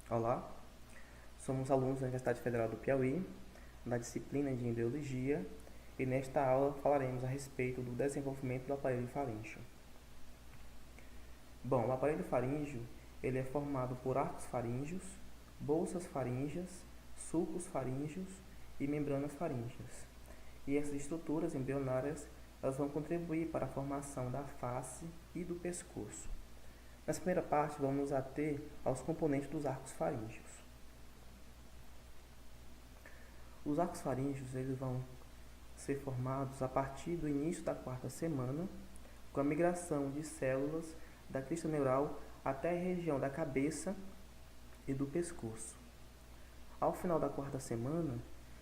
Olá, somos alunos da Universidade Federal do Piauí, da disciplina de Embriologia, e nesta aula falaremos a respeito do desenvolvimento do aparelho faríngeo. Bom, o aparelho faríngeo ele é formado por arcos faríngeos, bolsas faríngeas, sulcos faríngeos e membranas faríngeas. E essas estruturas embrionárias elas vão contribuir para a formação da face e do pescoço. Nessa primeira parte, vamos nos ater aos componentes dos arcos faríngeos. Os arcos faríngeos eles vão ser formados a partir do início da quarta semana, com a migração de células da crista neural até a região da cabeça e do pescoço. Ao final da quarta semana,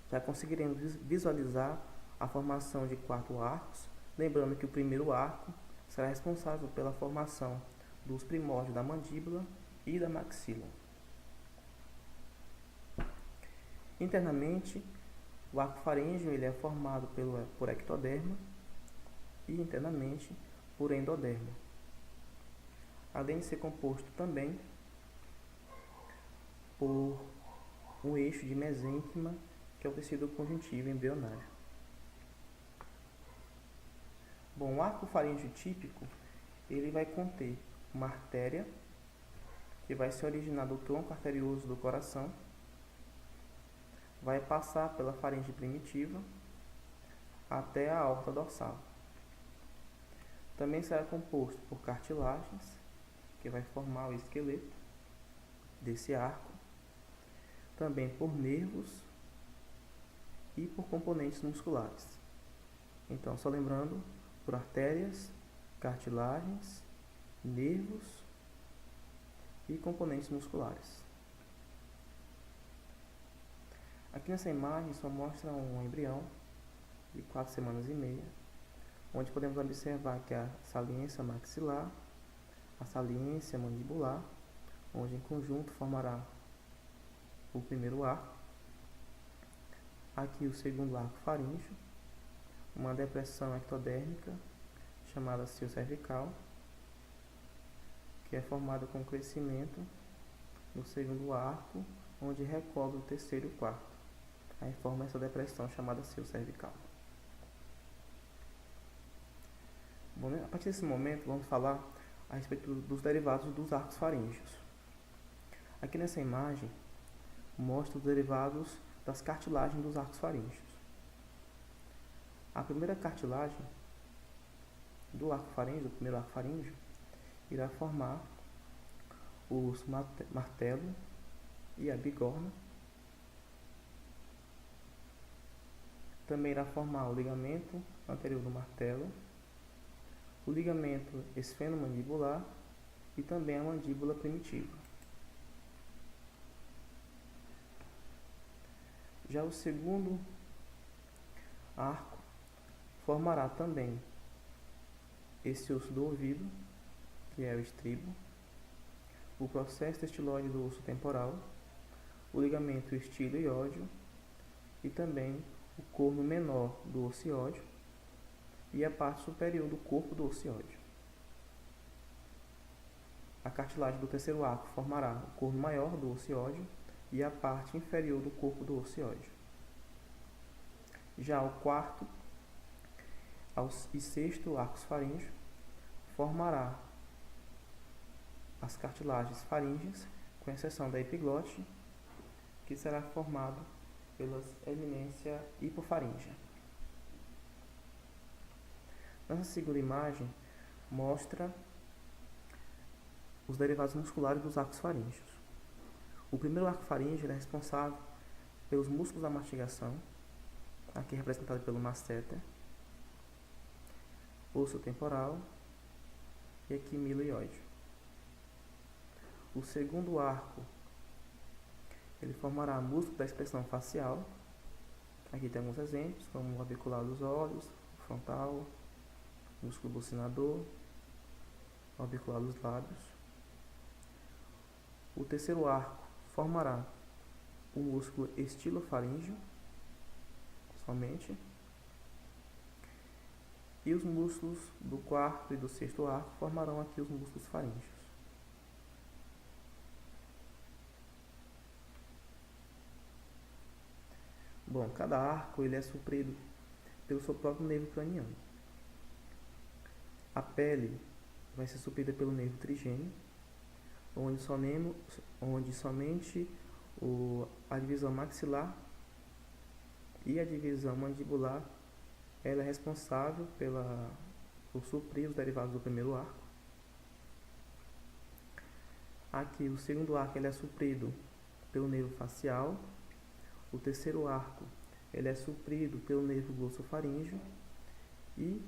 já conseguiremos visualizar a formação de 4 arcos, lembrando que o primeiro arco será responsável pela formação dos primórdios da mandíbula e da maxila. Internamente, o arco faríngeo ele é formado por ectoderma e internamente por endoderma, além de ser composto também por um eixo de mesênquima, que é o tecido conjuntivo embrionário. Bom, o arco faríngeo típico ele vai conter uma artéria que vai se originar do tronco arterioso do coração, vai passar pela faringe primitiva até a aorta dorsal. Também será composto por cartilagens, que vai formar o esqueleto desse arco, também por nervos e por componentes musculares. Então, só lembrando, por artérias, cartilagens, nervos e componentes musculares. Aqui nessa imagem só mostra um embrião de 4 semanas e meia, onde podemos observar que a saliência maxilar, a saliência mandibular, onde em conjunto formará o primeiro arco, aqui o segundo arco faríngeo, uma depressão ectodérmica chamada cio cervical, que é formada com o crescimento do segundo arco, onde recobre o terceiro e o quarto. Aí forma essa depressão chamada cio cervical. Bom, a partir desse momento, vamos falar a respeito dos derivados dos arcos faríngeos. Aqui nessa imagem, mostra os derivados das cartilagens dos arcos faríngeos. A primeira cartilagem do arco faríngeo, o primeiro arco faríngeo, irá formar o osso martelo e a bigorna. Também irá formar o ligamento anterior do martelo, o ligamento esfenomandibular e também a mandíbula primitiva. Já o segundo arco formará também esse osso do ouvido, que é o estribo, o processo estiloide do osso temporal, o ligamento estiloiódeo e também o corno menor do ociódio e a parte superior do corpo do ociódio. A cartilagem do terceiro arco formará o corno maior do ociódio e a parte inferior do corpo do ociódio. Já o quarto e sexto arcos faríngeos formará as cartilagens faríngeas, com exceção da epiglote, que será formado pela eminência hipofaríngea. Nessa segunda imagem, mostra os derivados musculares dos arcos faríngeos. O primeiro arco faríngeo é responsável pelos músculos da mastigação, aqui representado pelo masseter, osso temporal e aqui miloióide. O segundo arco ele formará músculo da expressão facial. Aqui tem alguns exemplos, como o orbicular dos olhos, o frontal, o músculo bucinador, o orbicular dos lábios. O terceiro arco formará o músculo estilofaríngeo, somente. E os músculos do quarto e do sexto arco formarão aqui os músculos faríngeos. Bom, cada arco ele é suprido pelo seu próprio nervo craniano. A pele vai ser suprida pelo nervo trigêmeo, onde somente a divisão maxilar e a divisão mandibular ela é responsável por suprir os derivados do primeiro arco. Aqui o segundo arco ele é suprido pelo nervo facial, o terceiro arco ele é suprido pelo nervo glossofaríngeo e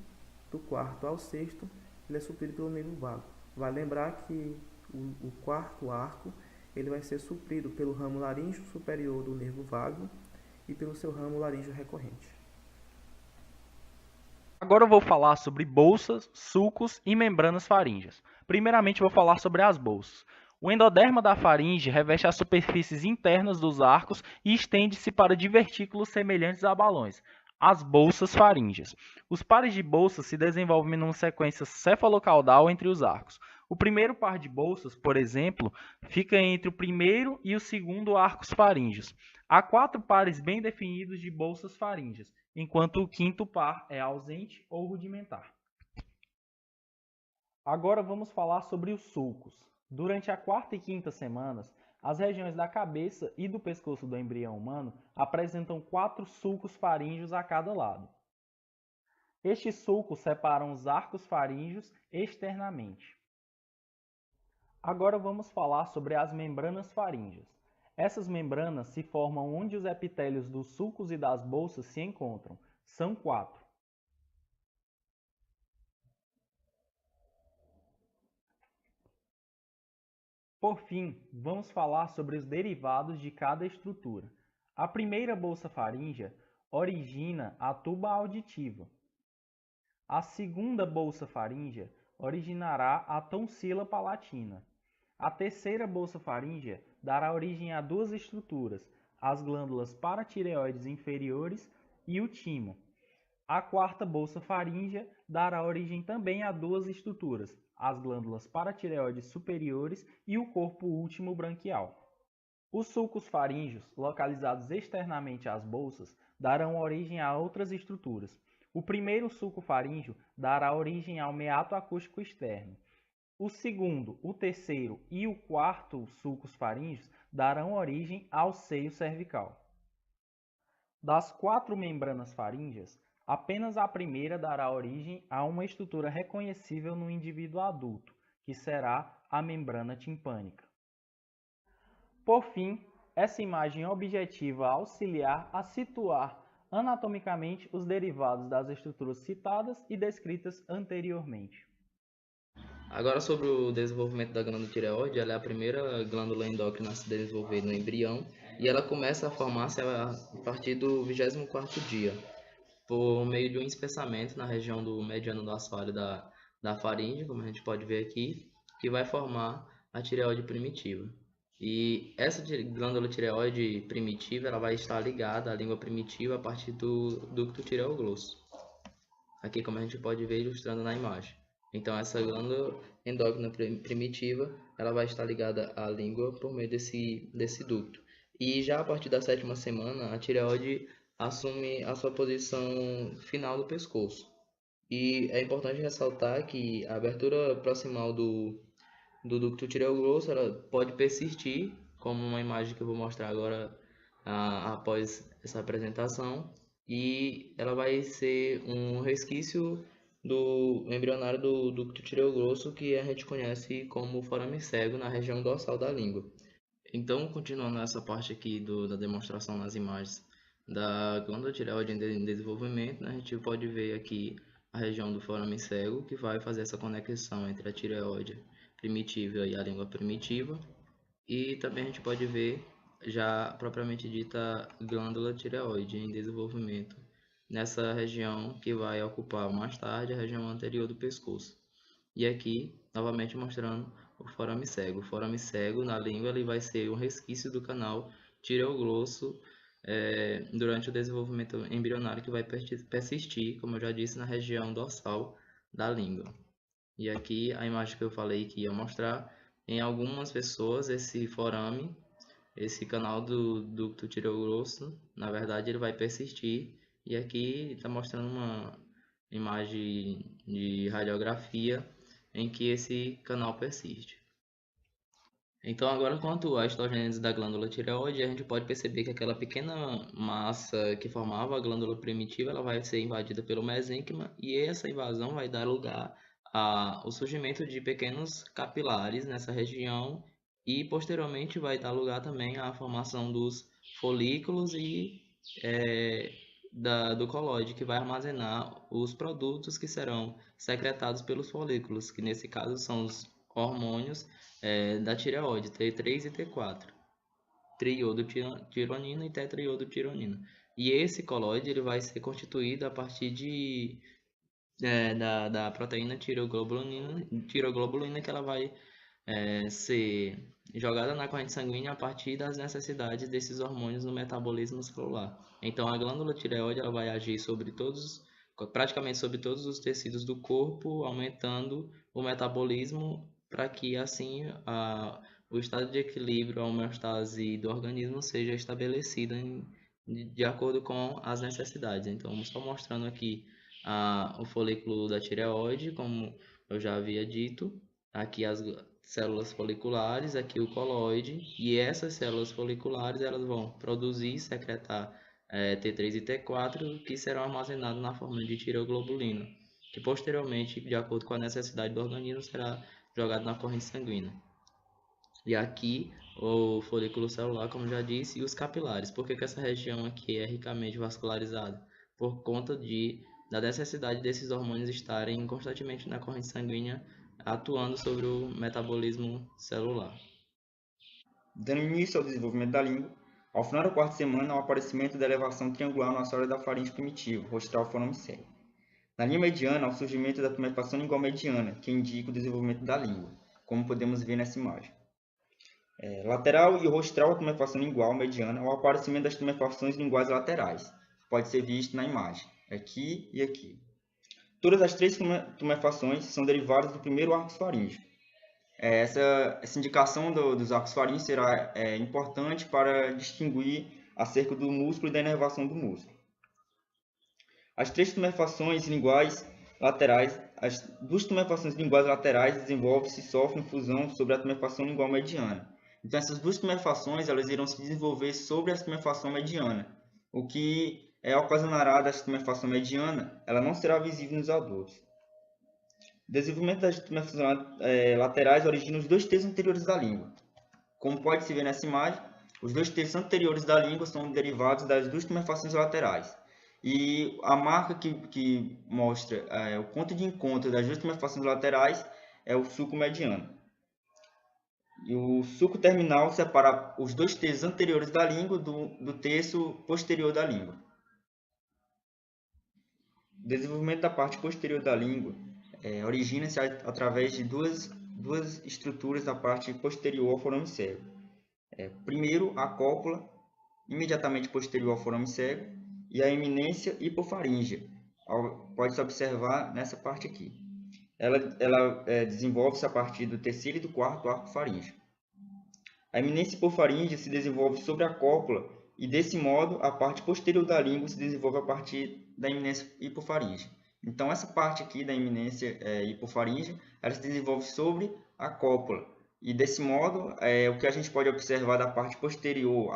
do quarto ao sexto ele é suprido pelo nervo vago. Vale lembrar que o quarto arco ele vai ser suprido pelo ramo laríngeo superior do nervo vago e pelo seu ramo laríngeo recorrente. Agora eu vou falar sobre bolsas, sulcos e membranas faríngeas. Primeiramente, vou falar sobre as bolsas. O endoderma da faringe reveste as superfícies internas dos arcos e estende-se para divertículos semelhantes a balões, as bolsas faríngeas. Os pares de bolsas se desenvolvem numa sequência cefalocaudal entre os arcos. O primeiro par de bolsas, por exemplo, fica entre o primeiro e o segundo arcos faríngeos. Há 4 pares bem definidos de bolsas faríngeas, enquanto o quinto par é ausente ou rudimentar. Agora vamos falar sobre os sulcos. Durante a quarta e quinta semanas, as regiões da cabeça e do pescoço do embrião humano apresentam 4 sulcos faríngeos a cada lado. Estes sulcos separam os arcos faríngeos externamente. Agora vamos falar sobre as membranas faríngeas. Essas membranas se formam onde os epitélios dos sulcos e das bolsas se encontram. São 4. Por fim, vamos falar sobre os derivados de cada estrutura. A primeira bolsa faríngea origina a tuba auditiva. A segunda bolsa faríngea originará a tonsila palatina. A terceira bolsa faríngea dará origem a 2 estruturas, as glândulas paratireoides inferiores e o timo. A quarta bolsa faríngea dará origem também a 2 estruturas, as glândulas paratireoides superiores e o corpo último branquial. Os sulcos faríngeos, localizados externamente às bolsas, darão origem a outras estruturas. O primeiro sulco faríngeo dará origem ao meato acústico externo. O segundo, o terceiro e o quarto sulcos faríngeos darão origem ao seio cervical. Das 4 membranas faríngeas, apenas a primeira dará origem a uma estrutura reconhecível no indivíduo adulto, que será a membrana timpânica. Por fim, essa imagem objetiva auxiliar a situar anatomicamente os derivados das estruturas citadas e descritas anteriormente. Agora sobre o desenvolvimento da glândula tireoide, ela é a primeira glândula endócrina a se desenvolver no embrião e ela começa a formar-se a partir do 24º dia, por meio de um espessamento na região do mediano do assoalho da faringe, como a gente pode ver aqui, que vai formar a tireoide primitiva. E essa glândula tireoide primitiva ela vai estar ligada à língua primitiva a partir do ducto tireoglosso. Aqui, como a gente pode ver ilustrando na imagem. Então, essa glândula endócrina primitiva ela vai estar ligada à língua por meio desse ducto. E já a partir da 7ª semana, a tireoide assume a sua posição final do pescoço. E é importante ressaltar que a abertura proximal do ducto tireogrosso ela pode persistir, como uma imagem que eu vou mostrar agora após essa apresentação, e ela vai ser um resquício do embrionário do ducto tireogrosso que a gente conhece como forame cego na região dorsal da língua. Então, continuando essa parte aqui da demonstração nas imagens da glândula tireoide em desenvolvimento, né, a gente pode ver aqui a região do forame cego, que vai fazer essa conexão entre a tireoide primitiva e a língua primitiva. E também a gente pode ver já propriamente dita glândula tireoide em desenvolvimento nessa região que vai ocupar mais tarde a região anterior do pescoço. E aqui, novamente mostrando o forame cego. O forame cego na língua ele vai ser um resquício do canal tireoglosso durante o desenvolvimento embrionário que vai persistir, como eu já disse, na região dorsal da língua. E aqui a imagem que eu falei que ia mostrar, em algumas pessoas esse forame esse canal do ducto tireogrosso, na verdade, ele vai persistir. E aqui está mostrando uma imagem de radiografia em que esse canal persiste. Então, agora, quanto à histogênese da glândula tireoide, a gente pode perceber que aquela pequena massa que formava a glândula primitiva, ela vai ser invadida pelo mesênquima, e essa invasão vai dar lugar ao surgimento de pequenos capilares nessa região, e posteriormente vai dar lugar também à formação dos folículos e do colóide, que vai armazenar os produtos que serão secretados pelos folículos, que nesse caso são os hormônios da tireoide, T3 e T4, triiodotironina e tetraiodotironina. E esse colóide ele vai ser constituído a partir da proteína tiroglobulina, que ela vai ser jogada na corrente sanguínea a partir das necessidades desses hormônios no metabolismo celular. Então, a glândula tireoide ela vai agir praticamente sobre todos os tecidos do corpo, aumentando o metabolismo para que assim o estado de equilíbrio, a homeostase do organismo seja estabelecida de acordo com as necessidades. Então, só mostrando aqui o folículo da tireoide, como eu já havia dito, aqui as células foliculares, aqui o colóide, e essas células foliculares elas vão produzir e secretar T3 e T4, que serão armazenados na forma de tireoglobulina, que posteriormente, de acordo com a necessidade do organismo, será jogado na corrente sanguínea. E aqui o folículo celular, como já disse, e os capilares. Por que essa região aqui é ricamente vascularizada? Por conta da necessidade desses hormônios estarem constantemente na corrente sanguínea, atuando sobre o metabolismo celular. Dando início ao desenvolvimento da língua, ao final da quarta semana, há o aparecimento da elevação triangular no assoalho da faringe primitivo, rostral fonomicélico. Na linha mediana, há o surgimento da tumefação lingual mediana, que indica o desenvolvimento da língua, como podemos ver nessa imagem. Lateral e rostral, a tumefação lingual mediana, o aparecimento das tumefações linguais laterais, pode ser visto na imagem, aqui e aqui. Todas as três tumefações são derivadas do primeiro arco faríngeo. Essa indicação dos arcos faríngeos será importante para distinguir acerca do músculo e da inervação do músculo. As três tumefações linguais laterais, as duas tumefações linguais laterais desenvolvem-se e sofrem fusão sobre a tumefação lingual mediana. Então, essas duas tumefações elas irão se desenvolver sobre a tumefação mediana, o que ocasionará dessa tumefação mediana, ela não será visível nos adultos. O desenvolvimento das tumefações laterais origina os dois terços anteriores da língua. Como pode se ver nessa imagem, os dois terços anteriores da língua são derivados das duas tumefações laterais. E a marca que mostra o ponto de encontro das duas tumefações laterais é o sulco mediano. E o sulco terminal separa os dois terços anteriores da língua do terço posterior da língua. O desenvolvimento da parte posterior da língua origina-se através de duas estruturas da parte posterior ao forame cego. Primeiro, a cópula, imediatamente posterior ao forame cego, e a eminência hipofaríngea. Pode-se observar nessa parte aqui. Ela desenvolve-se a partir do terceiro e do quarto arco faríngeo. A eminência hipofaríngea se desenvolve sobre a cópula e, desse modo, a parte posterior da língua se desenvolve a partir da eminência hipofaríngea. Então, essa parte aqui da eminência hipofaríngea, ela se desenvolve sobre a cópula. E, desse modo, o que a gente pode observar da parte posterior,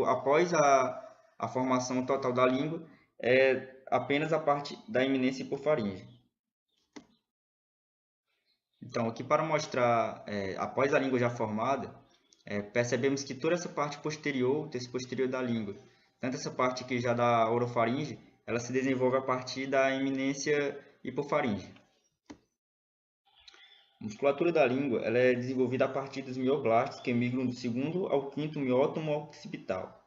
após a formação total da língua, é apenas a parte da eminência hipofaríngea. Então, aqui para mostrar, após a língua já formada, percebemos que toda essa parte posterior, o terço posterior da língua, tanto essa parte aqui já da orofaringe, ela se desenvolve a partir da eminência hipofaríngea. A musculatura da língua ela é desenvolvida a partir dos mioblastos, que migram do segundo ao quinto miótomo occipital.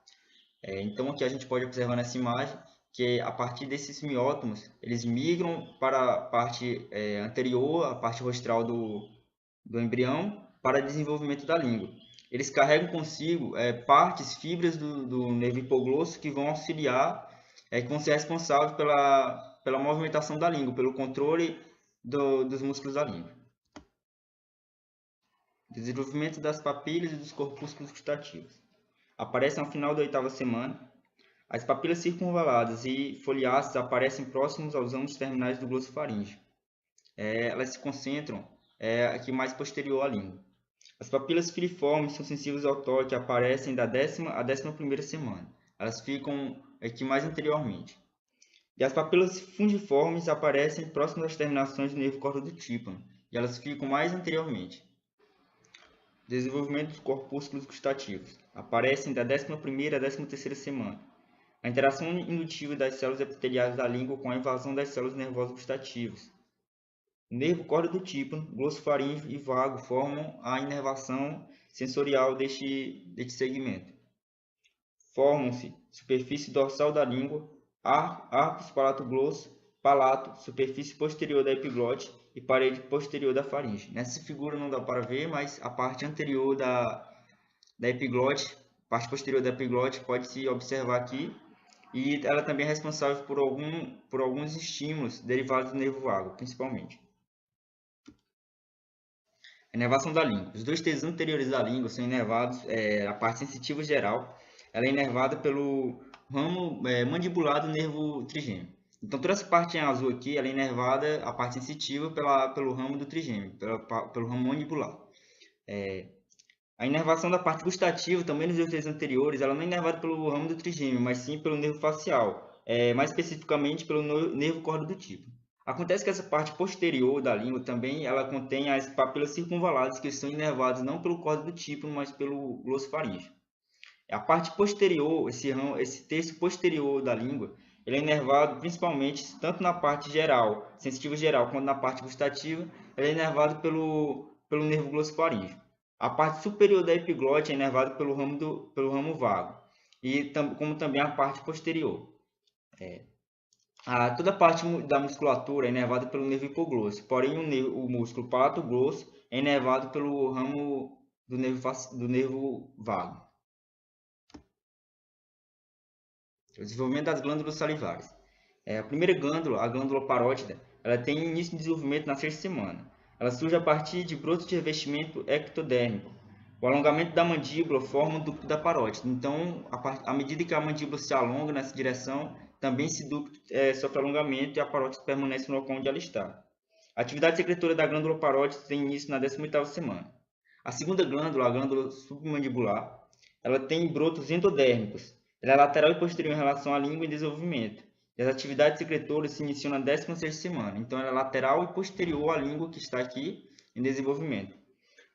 Então, aqui a gente pode observar nessa imagem que a partir desses miótomos, eles migram para a parte anterior, a parte rostral do embrião, para desenvolvimento da língua. Eles carregam consigo fibras do nervo hipoglosso que vão auxiliar, que vão ser responsáveis pela movimentação da língua, pelo controle dos músculos da língua. Desenvolvimento das papilhas e dos corpúsculos gustativos. aparecem ao final da 8ª semana. As papilas circunvaladas e foliáceas aparecem próximos aos âmbitos terminais do glossofaríngeo. Elas se concentram aqui mais posterior à língua. As papilas filiformes são sensíveis ao toque, aparecem da 10ª à 11ª semana. Elas ficam aqui mais anteriormente. E as papilas fungiformes aparecem próximas às terminações do nervo córteo do tímpano, e elas ficam mais anteriormente. Desenvolvimento dos corpúsculos gustativos. Aparecem da 11ª à 13ª semana. A interação indutiva das células epiteliais da língua com a invasão das células nervosas gustativas. O nervo córteo do tímpano, glossofaríngeo e vago formam a inervação sensorial deste segmento. Formam-se superfície dorsal da língua, arcos palatoglosso, palato, superfície posterior da epiglote e parede posterior da faringe. Nessa figura não dá para ver, mas a parte anterior da epiglote, parte posterior da epiglote pode-se observar aqui, e ela também é responsável por alguns estímulos derivados do nervo vago, principalmente. A inervação da língua. Os dois terços anteriores da língua são inervados, a parte sensitiva geral, ela é inervada pelo ramo mandibular do nervo trigêmeo. Então toda essa parte em azul aqui, ela é inervada, a parte sensitiva, pelo ramo do trigêmeo, pelo ramo mandibular. A inervação da parte gustativa, também nos dois terços anteriores, ela não é inervada pelo ramo do trigêmeo, mas sim pelo nervo facial, mais especificamente pelo nervo córteo do tímpano. Acontece que essa parte posterior da língua também ela contém as papilas circunvaladas, que são inervadas não pelo córteo do tímpano, mas pelo glossofaríngeo. A parte posterior, esse terço posterior da língua, ele é inervado principalmente tanto na parte geral, sensitiva geral, quanto na parte gustativa, ele é inervado pelo nervo glossofaríngeo. A parte superior da epiglote é inervada pelo ramo vago, como também a parte posterior. Toda a parte da musculatura é inervada pelo nervo hipoglosso, porém o músculo palatoglosso é inervado pelo ramo do nervo vago. O desenvolvimento das glândulas salivares. A primeira glândula, a glândula parótida, ela tem início de desenvolvimento na 6ª semana. Ela surge a partir de brotos de revestimento ectodérmico. O alongamento da mandíbula forma o ducto da parótida. Então, à medida que a mandíbula se alonga nessa direção, também esse ducto sofre alongamento e a parótida permanece no local onde ela está. A atividade secretora da glândula parótida tem início na 18ª semana. A segunda glândula, a glândula submandibular, ela tem brotos endodérmicos. Ela é lateral e posterior em relação à língua em desenvolvimento. E as atividades secretoras se iniciam na 16ª semana. Então, ela é lateral e posterior à língua que está aqui em desenvolvimento.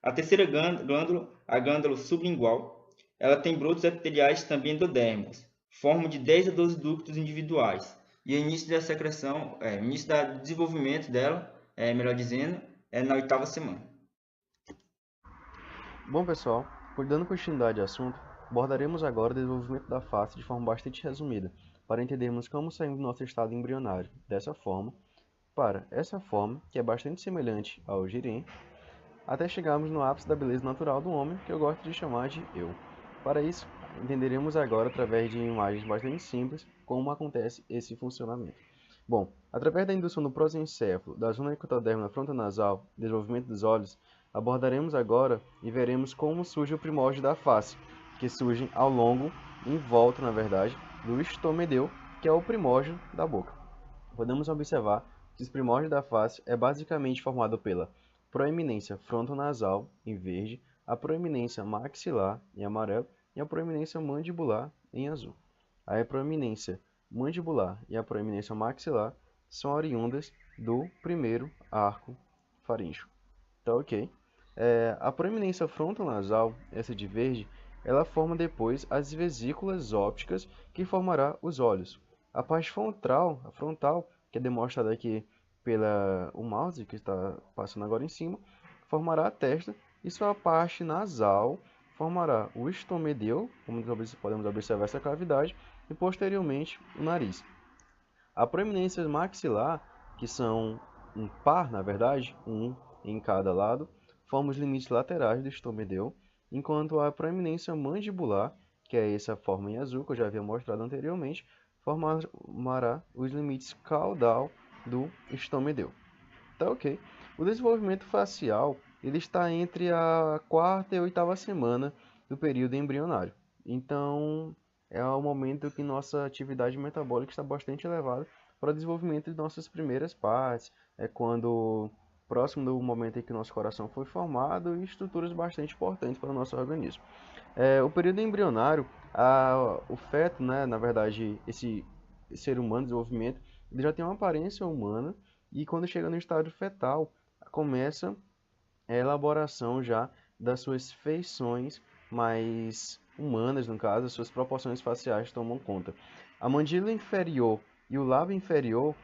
A terceira glândula, a glândula sublingual, ela tem brotos epiteliais também endodérmicos. Formam de 10 a 12 ductos individuais. E o início da secreção, o início do desenvolvimento dela, melhor dizendo, é na 8ª semana. Bom, pessoal, dando continuidade ao assunto, abordaremos agora o desenvolvimento da face de forma bastante resumida, para entendermos como saímos do nosso estado embrionário, dessa forma, para essa forma, que é bastante semelhante ao girém, até chegarmos no ápice da beleza natural do homem, que eu gosto de chamar de eu. Para isso, entenderemos agora, através de imagens bastante simples, como acontece esse funcionamento. Bom, através da indução do prosencéfalo, da zona ectodérmica frontonasal, desenvolvimento dos olhos, abordaremos agora e veremos como surge o primórdio da face, que surge ao longo, em volta, na verdade, do estomedeu, que é o primórdio da boca. Podemos observar que esse primórdio da face é basicamente formado pela proeminência frontonasal, em verde, a proeminência maxilar, em amarelo, e a proeminência mandibular, em azul. A proeminência mandibular e a proeminência maxilar são oriundas do primeiro arco faríngeo. Tá ok? A proeminência frontonasal, essa de verde, ela forma depois as vesículas ópticas que formará os olhos. A parte frontal, que é demonstrada aqui pelo mouse, que está passando agora em cima, formará a testa, e sua parte nasal formará o estomedeu, como podemos observar essa cavidade, e posteriormente o nariz. A proeminência maxilar, que são um par, na verdade, um em cada lado, forma os limites laterais do estomedeu, enquanto a proeminência mandibular, que é essa forma em azul que eu já havia mostrado anteriormente, formará os limites caudal do estomedeu. Tá ok? O desenvolvimento facial ele está entre a 4ª e 8ª semana do período embrionário. Então, é o momento que nossa atividade metabólica está bastante elevada para o desenvolvimento de nossas primeiras partes. É quando próximo do momento em que nosso coração foi formado e estruturas bastante importantes para o nosso organismo. O período embrionário, o feto, né, na verdade, esse ser humano, desenvolvimento, ele já tem uma aparência humana e quando chega no estágio fetal, começa a elaboração já das suas feições mais humanas, no caso, as suas proporções faciais tomam conta. A mandíbula inferior e o lábio inferior,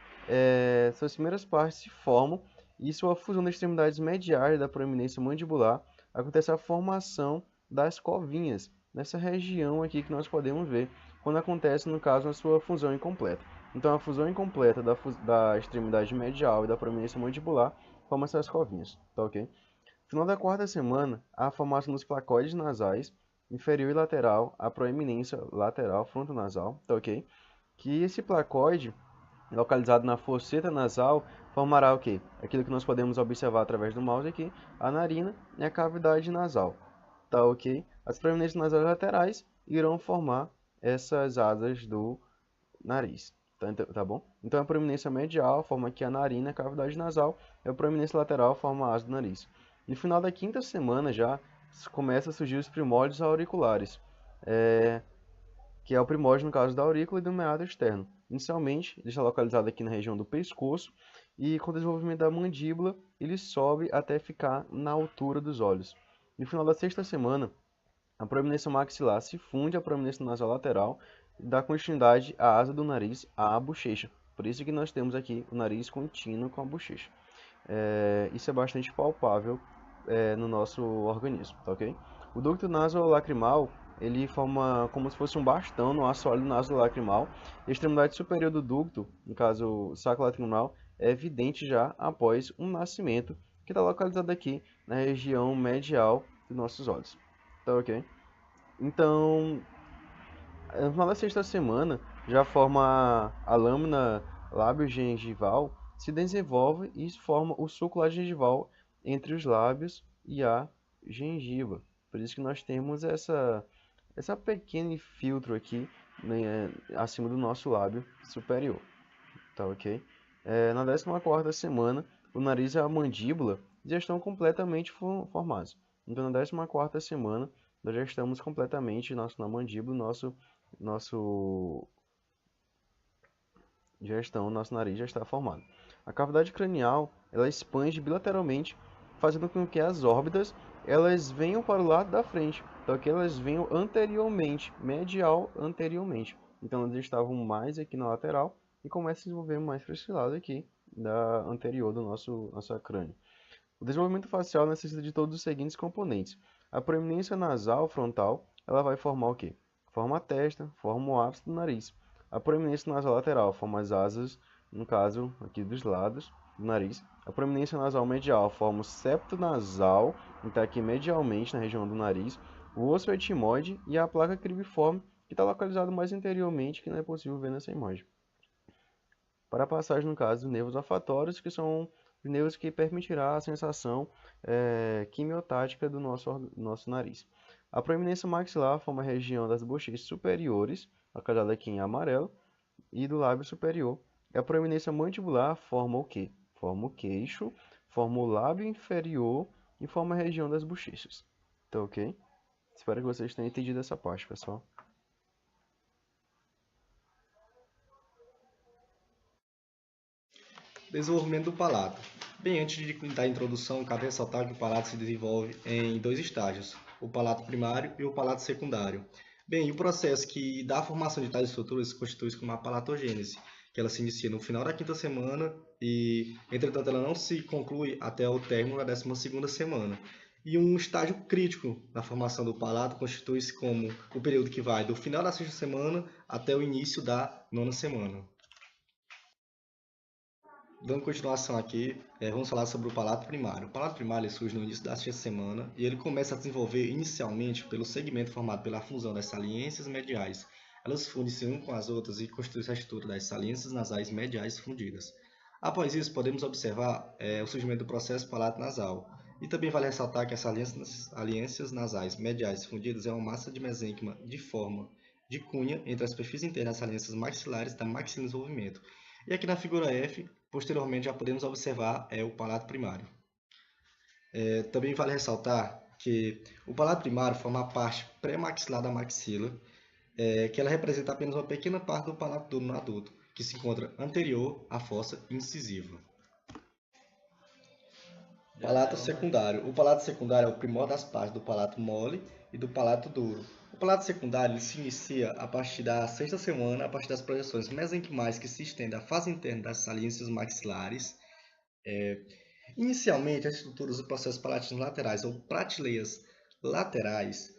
suas primeiras partes se formam e sua fusão das extremidades mediais da proeminência mandibular acontece a formação das covinhas, nessa região aqui que nós podemos ver, quando acontece, no caso, a sua fusão incompleta. Então, a fusão incompleta da extremidade medial e da proeminência mandibular forma essas covinhas, tá ok? No final da quarta semana, há a formação dos placoides nasais, inferior e lateral, a proeminência lateral frontonasal, tá ok? Que esse placoide, localizado na fosseta nasal, formará o quê? Aquilo que nós podemos observar através do mouse aqui, a narina e a cavidade nasal, tá ok? As proeminências nasais laterais irão formar essas asas do nariz, tá bom? Então a proeminência medial forma aqui a narina, a cavidade nasal, e a proeminência lateral forma a asa do nariz. No final da quinta semana já começa a surgir os primórdios auriculares, que é o primórdio no caso da aurícula e do meado externo. Inicialmente, ele está localizado aqui na região do pescoço e com o desenvolvimento da mandíbula, ele sobe até ficar na altura dos olhos. No final da sexta semana, a proeminência maxilar se funde à proeminência nasal lateral e dá continuidade à asa do nariz, à bochecha. Por isso que nós temos aqui o nariz contínuo com a bochecha. Isso é bastante palpável no nosso organismo, tá ok? O ducto nasolacrimal, ele forma como se fosse um bastão no assoalho nasolacrimal. A extremidade superior do ducto, no caso o saco lacrimal, é evidente já após um nascimento, que está localizado aqui na região medial dos nossos olhos, tá ok? Então, no final da sexta semana, já forma a lâmina lábio-gengival, se desenvolve e forma o suco gengival entre os lábios e a gengiva. Por isso que nós temos essa pequeno filtro aqui, né, acima do nosso lábio superior, tá ok? Na 14ª semana, o nariz e a mandíbula já estão completamente formados. Então, na 14ª semana, nós já estamos completamente na mandíbula, nosso nosso nariz já está formado. A cavidade cranial, ela expande bilateralmente, fazendo com que as órbitas elas venham para o lado da frente, então que elas venham anteriormente, medial anteriormente. Então elas estavam mais aqui na lateral e começam a se desenvolver mais para esse lado aqui da anterior do nosso crânio. O desenvolvimento facial necessita de todos os seguintes componentes. A proeminência nasal frontal, ela vai formar o quê? Forma a testa, forma o ápice do nariz. A proeminência nasal lateral forma as asas, no caso aqui dos lados do nariz. A proeminência nasal medial forma o septo nasal, que está aqui medialmente na região do nariz. O osso etimoide e a placa cribiforme, que está localizado mais anteriormente, que não é possível ver nessa imagem. Para a passagem, no caso, dos nervos olfatórios, que são os nervos que permitirá a sensação quimiotática do nosso nariz. A proeminência maxilar forma a região das bochechas superiores, localizada aqui em amarelo, e do lábio superior. E a proeminência mandibular forma o quê? Forma o queixo, forma o lábio inferior e forma a região das bochechas. Tá ok? Espero que vocês tenham entendido essa parte, pessoal. Desenvolvimento do palato. Bem, antes de dar a introdução, cabe ressaltar que o palato se desenvolve em dois estágios, o palato primário e o palato secundário. Bem, o processo que dá a formação de tais estruturas constitui-se como a palatogênese, que ela se inicia no final da quinta semana e, entretanto, ela não se conclui até o término da 12ª semana. E um estágio crítico na formação do palato constitui-se como o período que vai do final da sexta semana até o início da 9ª semana. Dando continuação aqui, vamos falar sobre o palato primário. O palato primário surge no início da sexta semana e ele começa a desenvolver inicialmente pelo segmento formado pela fusão das saliências mediais. Elas fundem-se umas com as outras e constituem a estrutura das saliências nasais mediais fundidas. Após isso, podemos observar o surgimento do processo palato nasal. E também vale ressaltar que as alianças nasais mediais fundidas é uma massa de mesênquima de forma de cunha entre as superfícies internas das alianças maxilares da maxila em desenvolvimento. E aqui na figura F, posteriormente já podemos observar o palato primário. Também vale ressaltar que o palato primário forma a parte pré-maxilar da maxila, que ela representa apenas uma pequena parte do palato duro no adulto, que se encontra anterior à fossa incisiva. Palato secundário. O palato secundário é o primor das partes do palato mole e do palato duro. O palato secundário se inicia a partir da sexta semana, a partir das projeções mesenquimais que se estendem à fase interna das saliências maxilares. Inicialmente, as estruturas do processo palatino laterais ou prateleias laterais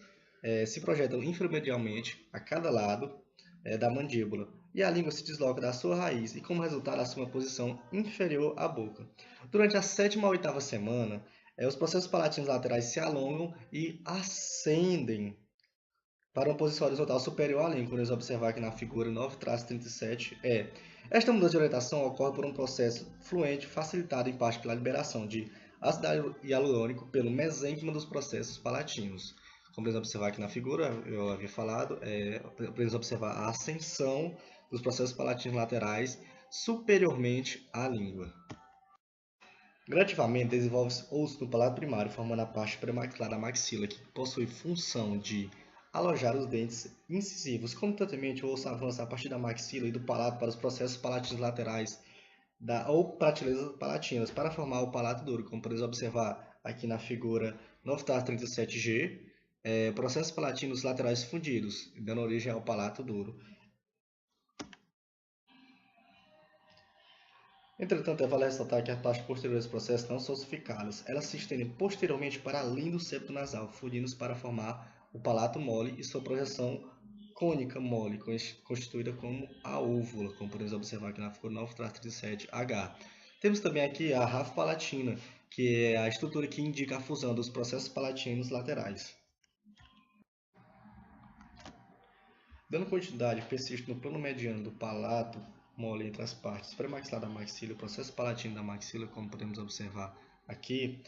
se projetam inframedialmente a cada lado da mandíbula e a língua se desloca da sua raiz e, como resultado, assume uma posição inferior à boca. Durante a 7ª a 8ª semana, os processos palatinos laterais se alongam e ascendem para uma posição horizontal superior à língua, como podemos observar aqui na figura 9-37. Esta mudança de orientação ocorre por um processo fluente facilitado em parte pela liberação de ácido hialurônico pelo mesênquima dos processos palatinos. Como podemos observar aqui na figura, eu havia falado, podemos observar a ascensão dos processos palatinos laterais superiormente à língua. Gradativamente, desenvolve-se osso no palato primário, formando a parte pré-maxilar da maxila, que possui função de alojar os dentes incisivos. Concomitantemente, o osso avança a partir da maxila e do palato para os processos palatinos laterais ou prateleiras palatinas, para formar o palato duro, como podemos observar aqui na figura 9-37G, processos palatinos laterais fundidos, dando origem ao palato duro. Entretanto, vale ressaltar que as partes posteriores desse processo não são ossificadas. Elas se estendem posteriormente para além do septo nasal, fundindo-se para formar o palato mole e sua projeção cônica mole, constituída como a úvula, como podemos observar aqui na figura 9-37H. Temos também aqui a ráfia palatina, que é a estrutura que indica a fusão dos processos palatinos laterais. Dando continuidade, persiste no plano mediano do palato mole entre as partes pré-maxilar da maxila e o processo palatino da maxila, como podemos observar aqui,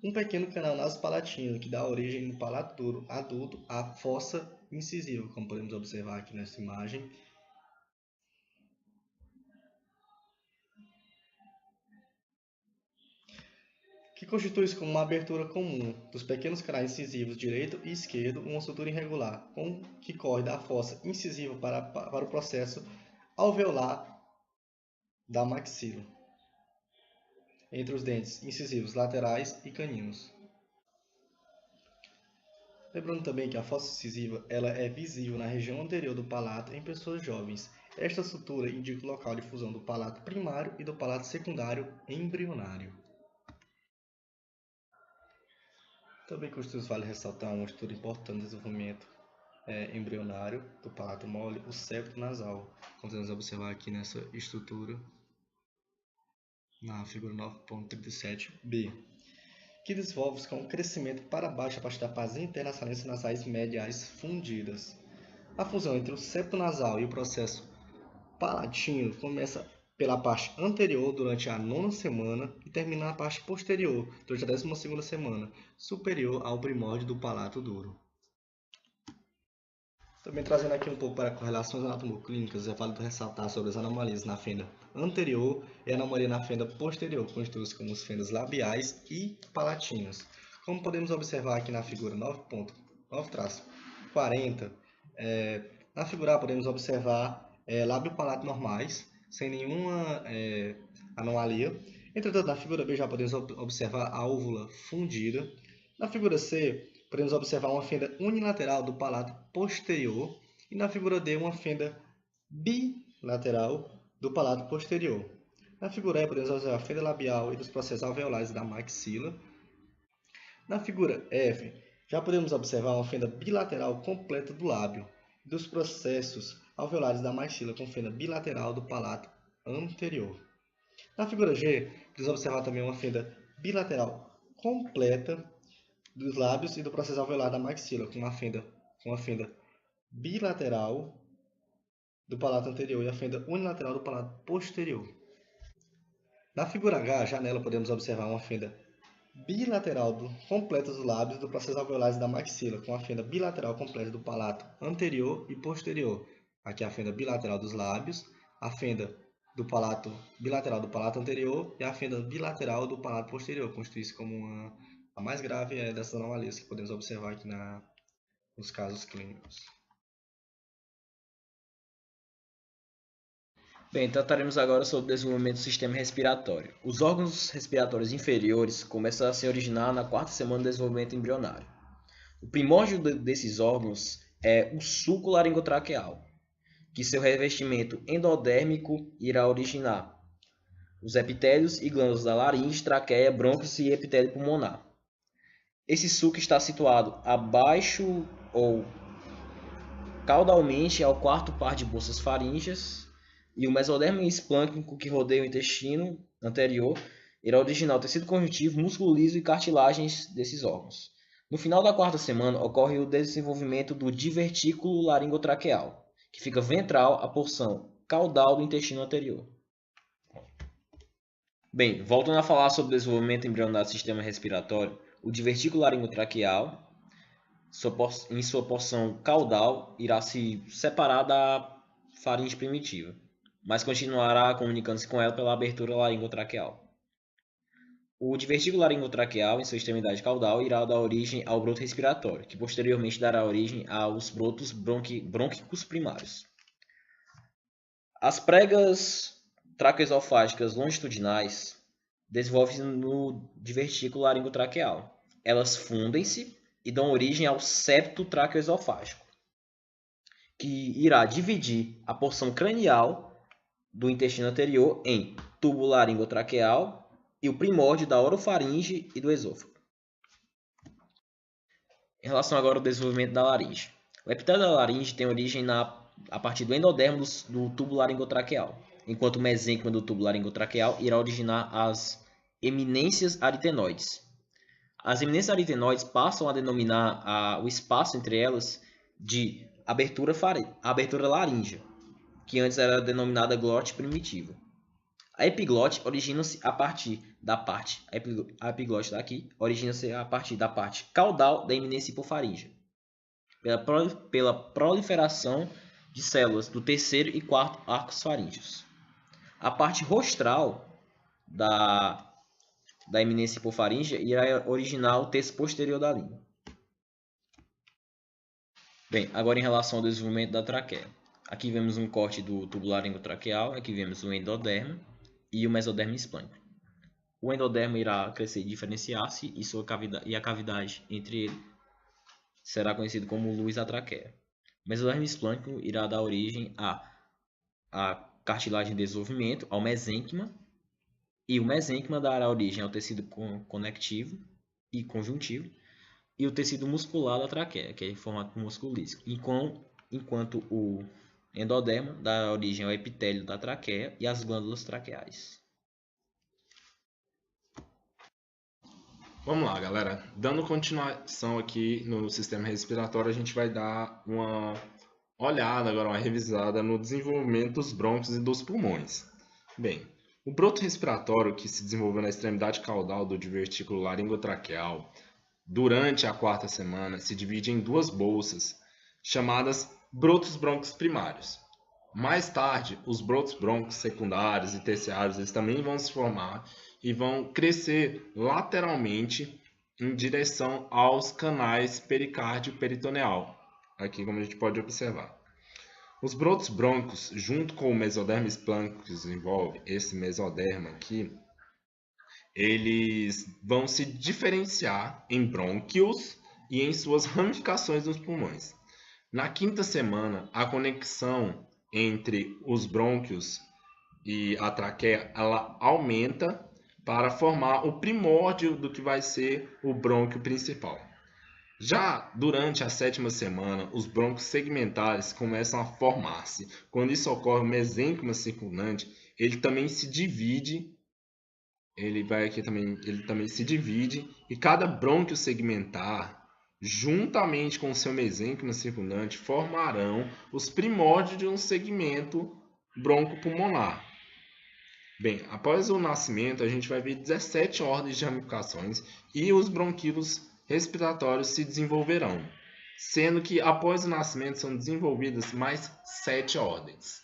um pequeno canal nasopalatino que dá origem no palato duro adulto à fossa incisiva, como podemos observar aqui nessa imagem. Que constitui-se como uma abertura comum dos pequenos canais incisivos direito e esquerdo, uma sutura irregular, que corre da fossa incisiva para o processo alveolar da maxila, entre os dentes incisivos laterais e caninos. Lembrando também que a fossa incisiva ela é visível na região anterior do palato em pessoas jovens. Esta sutura indica o local de fusão do palato primário e do palato secundário embrionário. Também vale ressaltar uma estrutura importante do desenvolvimento embrionário do palato mole, o septo nasal. Como podemos observar aqui nessa estrutura, na figura 9.37b, que desenvolve-se com um crescimento para baixo a partir da base interna das saliências nasais mediais fundidas. A fusão entre o septo nasal e o processo palatino começa pela parte anterior durante a 9ª semana e termina na parte posterior durante a 12ª semana, superior ao primórdio do palato duro. Também trazendo aqui um pouco para correlações anatomoclínicas, é válido ressaltar sobre as anomalias na fenda anterior e a anomalia na fenda posterior, constituídas como as fendas labiais e palatinas. Como podemos observar aqui na figura 9.9-40, na figura A podemos observar lábio-palato normais, sem nenhuma anomalia. Entretanto, na figura B já podemos observar a úvula fundida. Na figura C, podemos observar uma fenda unilateral do palato posterior e na figura D uma fenda bilateral do palato posterior. Na figura E podemos observar a fenda labial e dos processos alveolares da maxila. Na figura F já podemos observar uma fenda bilateral completa do lábio e dos processos alveolares da maxila com fenda bilateral do palato anterior. Na figura G podemos observar também uma fenda bilateral completa dos lábios e do processo alveolar da maxila, com uma fenda bilateral do palato anterior e a fenda unilateral do palato posterior. Na figura H, já nela podemos observar uma fenda bilateral completa dos lábios do processo alveolares da maxila, com a fenda bilateral completa do palato anterior e posterior. Aqui a fenda bilateral dos lábios, a fenda do palato bilateral do palato anterior e a fenda bilateral do palato posterior. Constitui-se como a mais grave dessas anomalias que podemos observar aqui nos casos clínicos. Bem, trataremos agora sobre o desenvolvimento do sistema respiratório. Os órgãos respiratórios inferiores começam a se originar na quarta semana do desenvolvimento embrionário. O primórdio desses órgãos é o sulco laringotraqueal, que seu revestimento endodérmico irá originar os epitélios e glândulas da laringe, traqueia, brônquios e epitélio pulmonar. Esse sulco está situado abaixo ou caudalmente ao quarto par de bolsas faríngeas, e o mesodermo esplâncnico que rodeia o intestino anterior irá originar o tecido conjuntivo, músculo liso e cartilagens desses órgãos. No final da quarta semana ocorre o desenvolvimento do divertículo laringotraqueal, que fica ventral à porção caudal do intestino anterior. Bem, voltando a falar sobre o desenvolvimento embrionário do sistema respiratório, o divertículo laringotraqueal, em sua porção caudal, irá se separar da faringe primitiva, mas continuará comunicando-se com ela pela abertura laringotraqueal. O divertículo laringotraqueal, em sua extremidade caudal, irá dar origem ao broto respiratório, que posteriormente dará origem aos brotos brônquicos primários. As pregas traqueoesofágicas longitudinais desenvolvem-se no divertículo laringotraqueal. Elas fundem-se e dão origem ao septo traqueoesofágico, que irá dividir a porção cranial do intestino anterior em tubo laringotraqueal e o primórdio da orofaringe e do esôfago. Em relação agora ao desenvolvimento da laringe. O epitélio da laringe tem origem a partir do endodermo do tubo laringotraqueal, enquanto o mesênquima do tubo laringotraqueal irá originar as eminências aritenoides. As eminências aritenoides passam a denominar o espaço entre elas de abertura laríngea, que antes era denominada glote primitiva. A epiglote origina-se a partir da parte, a epiglote daqui, origina-se a partir da parte caudal da eminência hipofaríngea, pela proliferação de células do terceiro e quarto arcos faríngeos. A parte rostral da eminência hipofaríngea irá originar o terço posterior da língua. Bem, agora em relação ao desenvolvimento da traqueia. Aqui vemos um corte do tubo laringotraqueal, aqui vemos o endodermo e o mesodermo esplâncnico. O endodermo irá crescer e diferenciar-se e a cavidade entre ele será conhecido como luz da traqueia. O mesodermo esplâncnico irá dar origem à cartilagem de desenvolvimento, ao mesênquima, e o mesênquima dará origem ao tecido conectivo e conjuntivo e o tecido muscular da traqueia, que é em formato músculo liso, enquanto o endodermo dá origem ao epitélio da traqueia e às glândulas traqueais. Vamos lá, galera. Dando continuação aqui no sistema respiratório, a gente vai dar uma olhada, agora uma revisada no desenvolvimento dos brônquios e dos pulmões. Bem, o broto respiratório que se desenvolveu na extremidade caudal do divertículo laringotraqueal durante a quarta semana se divide em duas bolsas, chamadas brotos brônquicos primários. Mais tarde, os brotos brônquicos secundários e terciários eles também vão se formar e vão crescer lateralmente em direção aos canais pericárdio-peritoneal, aqui como a gente pode observar. Os brotos brônquicos, junto com o mesodermo esplâncnico que desenvolve esse mesodermo aqui, eles vão se diferenciar em brônquios e em suas ramificações nos pulmões. Na quinta semana, a conexão entre os brônquios e a traqueia ela aumenta para formar o primórdio do que vai ser o brônquio principal. Já durante a sétima semana, os brônquios segmentares começam a formar-se. Quando isso ocorre, o mesênquima circundante ele também se divide. Ele também se divide e cada brônquio segmentar, juntamente com o seu mesênquima circundante, formarão os primórdios de um segmento broncopulmonar. Bem, após o nascimento, a gente vai ver 17 ordens de ramificações e os bronquíolos respiratórios se desenvolverão, sendo que após o nascimento são desenvolvidas mais 7 ordens.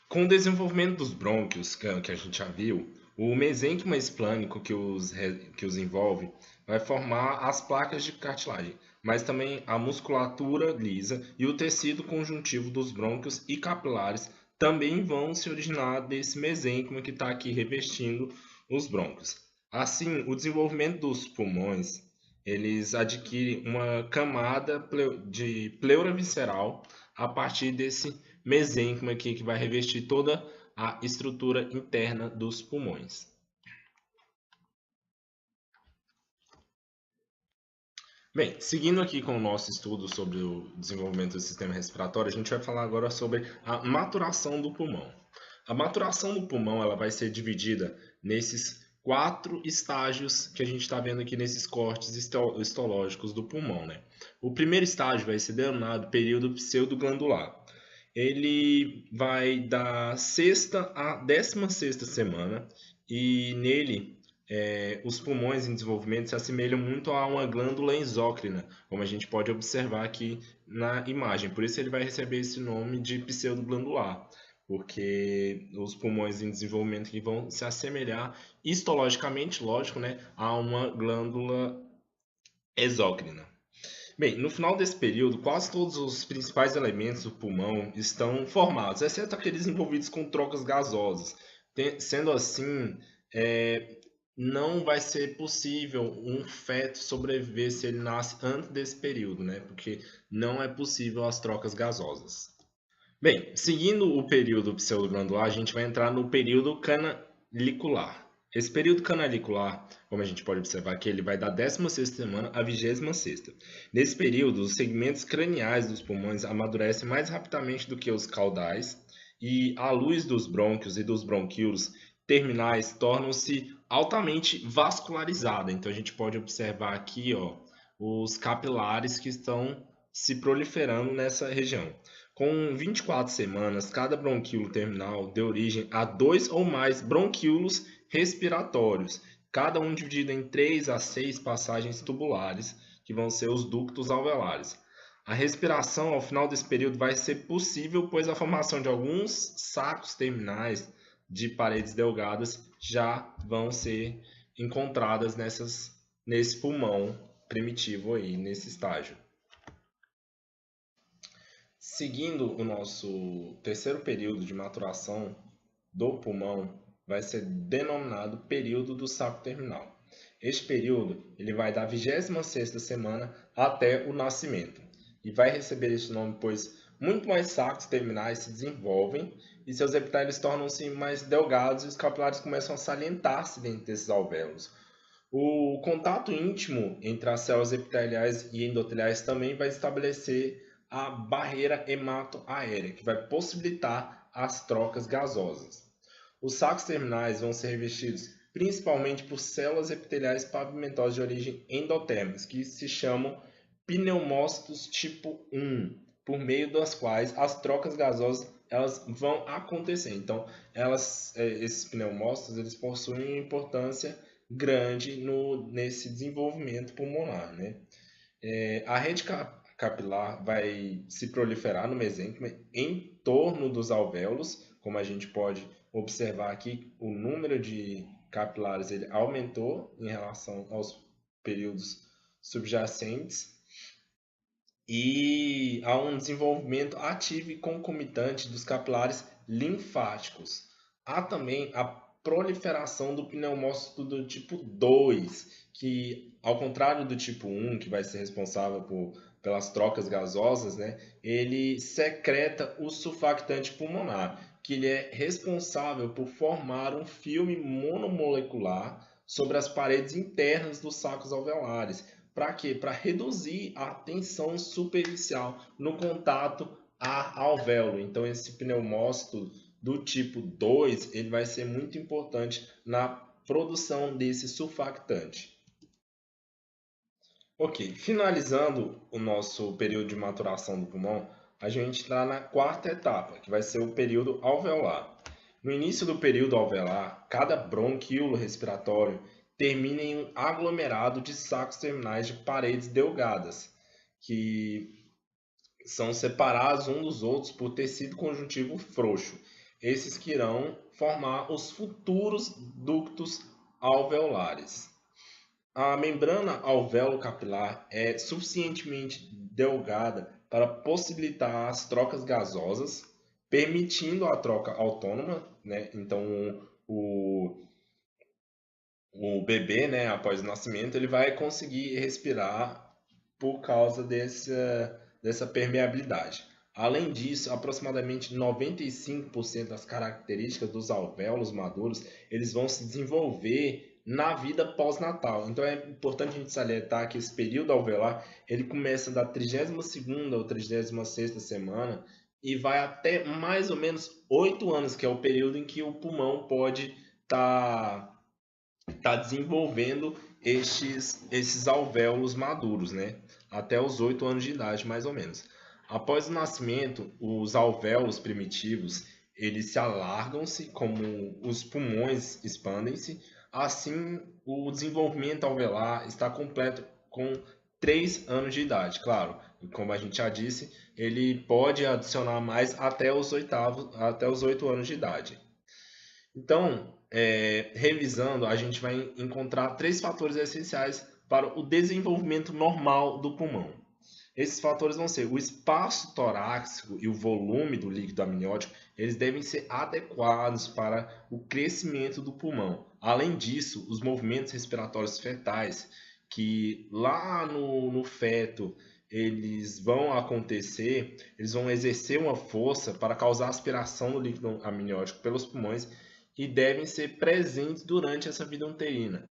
Com o desenvolvimento dos brônquios, que a gente já viu, o mesênquima esplânico que os envolve vai formar as placas de cartilagem, mas também a musculatura lisa e o tecido conjuntivo dos brônquios e capilares também vão se originar desse mesênquima que está aqui revestindo os brônquios. Assim, o desenvolvimento dos pulmões, eles adquirem uma camada de pleura visceral a partir desse mesênquima aqui que vai revestir toda a estrutura interna dos pulmões. Bem, seguindo aqui com o nosso estudo sobre o desenvolvimento do sistema respiratório, a gente vai falar agora sobre a maturação do pulmão. A maturação do pulmão ela vai ser dividida nesses 4 estágios que a gente está vendo aqui nesses cortes histológicos do pulmão, né? O primeiro estágio vai ser denominado período pseudoglandular. Ele vai da 6ª à 16ª semana e nele os pulmões em desenvolvimento se assemelham muito a uma glândula exócrina, como a gente pode observar aqui na imagem. Por isso ele vai receber esse nome de pseudoglandular, porque os pulmões em desenvolvimento que vão se assemelhar histologicamente, lógico, né, a uma glândula exócrina. Bem, no final desse período, quase todos os principais elementos do pulmão estão formados, exceto aqueles envolvidos com trocas gasosas. Sendo assim, não vai ser possível um feto sobreviver se ele nasce antes desse período, né? Porque não é possível as trocas gasosas. Bem, seguindo o período pseudoglandular, a gente vai entrar no período canalicular. Esse período canalicular, como a gente pode observar aqui, ele vai da 16ª semana à 26ª. Nesse período, os segmentos craniais dos pulmões amadurecem mais rapidamente do que os caudais e a luz dos brônquios e dos bronquíolos terminais tornam-se altamente vascularizada. Então a gente pode observar aqui, os capilares que estão se proliferando nessa região. Com 24 semanas, cada bronquíolo terminal deu origem a 2 ou mais bronquíolos respiratórios, cada um dividido em 3 a 6 passagens tubulares, que vão ser os ductos alveolares. A respiração ao final desse período vai ser possível, pois a formação de alguns sacos terminais de paredes delgadas já vão ser encontradas nesse pulmão primitivo aí, nesse estágio. Seguindo o nosso terceiro período de maturação do pulmão, vai ser denominado período do saco terminal. Este período ele vai da 26ª semana até o nascimento e vai receber esse nome pois muito mais sacos terminais se desenvolvem e seus epitélios tornam-se mais delgados e os capilares começam a salientar-se dentro desses alvéolos. O contato íntimo entre as células epiteliais e endoteliais também vai estabelecer a barreira hematoaérea, que vai possibilitar as trocas gasosas. Os sacos terminais vão ser revestidos principalmente por células epiteliais pavimentosas de origem endotérmica, que se chamam pneumócitos tipo 1, por meio das quais as trocas gasosas elas vão acontecer. Então, esses pneumócitos eles possuem uma importância grande nesse desenvolvimento pulmonar, né? A rede capilar vai se proliferar no mesênquima em torno dos alvéolos, como a gente pode observar aqui, o número de capilares ele aumentou em relação aos períodos subjacentes e há um desenvolvimento ativo e concomitante dos capilares linfáticos. Há também a proliferação do pneumócito do tipo 2, que ao contrário do tipo 1, que vai ser responsável pelas trocas gasosas, né, ele secreta o surfactante pulmonar, que ele é responsável por formar um filme monomolecular sobre as paredes internas dos sacos alveolares. Para quê? Para reduzir a tensão superficial no contato a alvéolo. Então, esse pneumócito do tipo 2 ele vai ser muito importante na produção desse surfactante. Ok, finalizando o nosso período de maturação do pulmão, a gente está na quarta etapa, que vai ser o período alveolar. No início do período alveolar, cada bronquíolo respiratório termina em um aglomerado de sacos terminais de paredes delgadas, que são separados uns dos outros por tecido conjuntivo frouxo. Esses que irão formar os futuros ductos alveolares. A membrana alvéolo-capilar é suficientemente delgada para possibilitar as trocas gasosas, permitindo a troca autônoma, né? Então, o bebê, né, após o nascimento, ele vai conseguir respirar por causa dessa permeabilidade. Além disso, aproximadamente 95% das características dos alvéolos maduros, eles vão se desenvolver na vida pós-natal. Então é importante a gente salientar que esse período alveolar, ele começa da 32ª ou 36ª semana e vai até mais ou menos 8 anos, que é o período em que o pulmão pode estar desenvolvendo esses alvéolos maduros, né? Até os 8 anos de idade, mais ou menos. Após o nascimento, os alvéolos primitivos, eles se alargam-se, como os pulmões expandem-se. Assim, o desenvolvimento alveolar está completo com 3 anos de idade. Claro, como a gente já disse, ele pode adicionar mais até os 8 anos de idade. Então, revisando, a gente vai encontrar 3 fatores essenciais para o desenvolvimento normal do pulmão. Esses fatores vão ser o espaço torácico e o volume do líquido amniótico, eles devem ser adequados para o crescimento do pulmão. Além disso, os movimentos respiratórios fetais, que lá no feto eles vão acontecer, eles vão exercer uma força para causar aspiração do líquido amniótico pelos pulmões e devem ser presentes durante essa vida uterina.